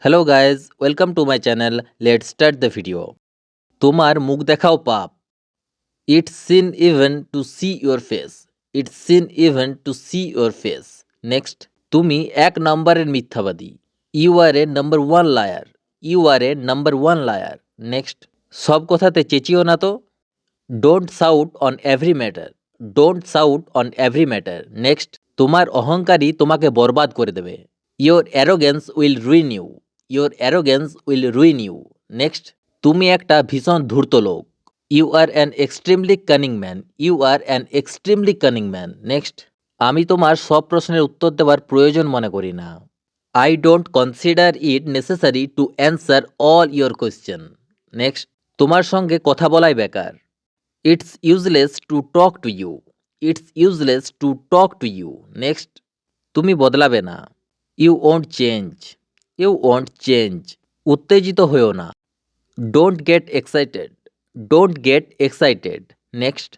Hello guys, welcome to my channel. Let's start the video. তোমার মুখ দেখাও পাপ। It's sin even to see your face. It's sin even to see your face. Next, তুমি এক নম্বরের মিথ্যাবাদী। You are a number one liar. You are a number one liar. Next, সব কথাতে চেঁচিও না তো। Don't shout on every matter. Don't shout on every matter. Next, তোমার অহংকারই তোমাকে বরবাদ করে দেবে। Your arrogance will ruin you. Your arrogance will ruin you. Next, তুমি একটা ভীষণ ধূর্ত লোক। You are an extremely cunning man. You are an extremely cunning man. Next, আমি তোমার সব প্রশ্নের উত্তর দেওয়ার প্রয়োজন মনে করি না। I don't consider it necessary to answer all your question. Next, তোমার সঙ্গে কথা বলাই বেকার। It's useless to talk to you. It's useless to talk to you. Next, তুমি বদলাবে না। You won't change. You won't change. উত্তেজিত হয়েও না। Don't get excited. Don't get excited. Next,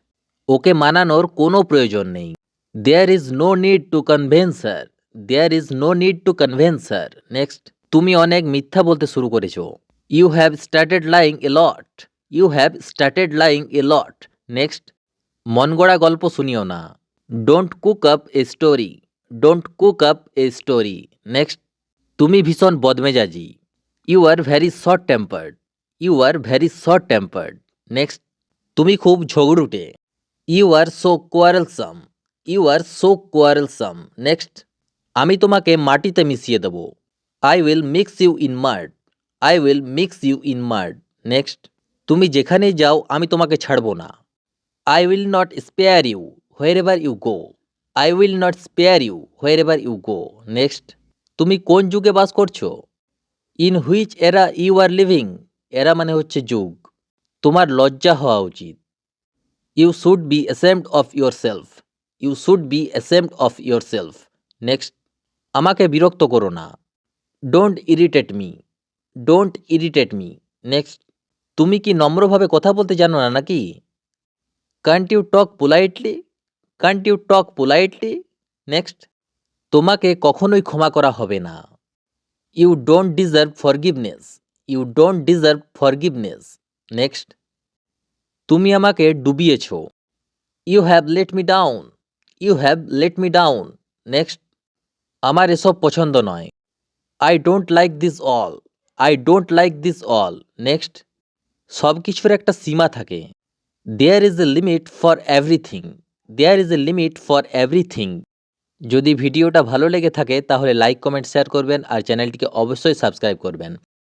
ওকে মানানোর কোনো প্রয়োজন নেই। There is no need to convince her. There is no need to convince her. Next, তুমি অনেক মিথ্যা বলতে শুরু করেছো। You have started lying a lot. You have started lying a lot. Next, মন গড়া গল্প শুনিও না। Don't cook up a story. Don't cook up a story. Next, তুমি ভীষণ বদমেজাজি। You are very short tempered. You are very short tempered. Next, তুমি খুব ঝগড়ুটে। You are so quarrelsome. You are so quarrelsome. Next, আমি তোমাকে মাটিতে মিশিয়ে দেব। I will mix you in mud. I will mix you in mud. Next, তুমি যেখানেই যাও আমি তোমাকে ছাড়ব না। I will not spare you wherever you go. I will not spare you wherever you go. Next, তুমি কোন যুগে বাস করছো। In which era you are living. Era মানে হচ্ছে যুগ। তোমার লজ্জা হওয়া উচিত। You should be ashamed of yourself. You should be ashamed of your self. Next, আমাকে বিরক্ত করো না। Don't irritate me. Don't irritate me. Next, তুমি কি নম্রভাবে কথা বলতে জানো না নাকি। Can't you talk politely. Can't you talk politely. Next, তোমাকে কখনোই ক্ষমা করা হবে না। You don't deserve forgiveness. You don't deserve forgiveness. Next, তুমি আমাকে ডুবিয়েছ। You have let me down. You have let me down. Next, আমার এসব পছন্দ নয়। I don't like this all. I don't like this all. Next, সব কিছুর একটা সীমা থাকে। There is a limit for everything. There is a limit for everything. যদি ভিডিওটা ভালো লেগে থাকে তাহলে লাইক কমেন্ট শেয়ার করবেন আর চ্যানেলটিকে অবশ্যই সাবস্ক্রাইব করবেন।